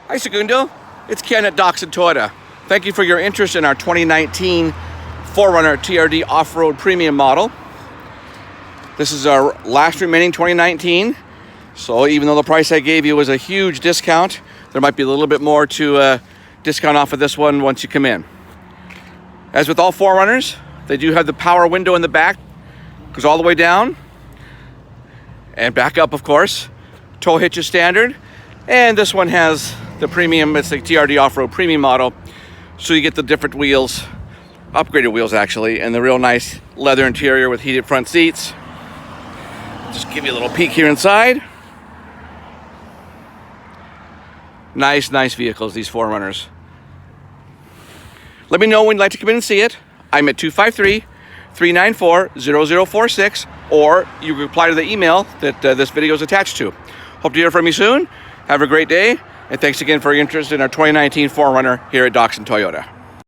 Hi Segundo, it's Ken at Doxon Toyota. Thank you for your interest in our 2019 4Runner TRD off-road premium model. This is our last remaining 2019, so even though the price I gave you was a huge discount, there might be a little bit more to discount off of this one once you come in. As with all 4Runners, they do have the power window in the back, goes all the way down and back up, of course. Tow hitch is standard, and this one has the premium, it's the TRD off-road premium model, so you get the different wheels, upgraded wheels actually, and the real nice leather interior with heated front seats. Just give you a little peek here inside. Nice vehicles, these 4Runners. Let me know when you'd like to come in and see it. I'm at 253-394-0046, or you reply to the email that this video is attached to. Hope to hear from you soon. Have a great day, and thanks again for your interest in our 2019 4Runner here at Doxon Toyota.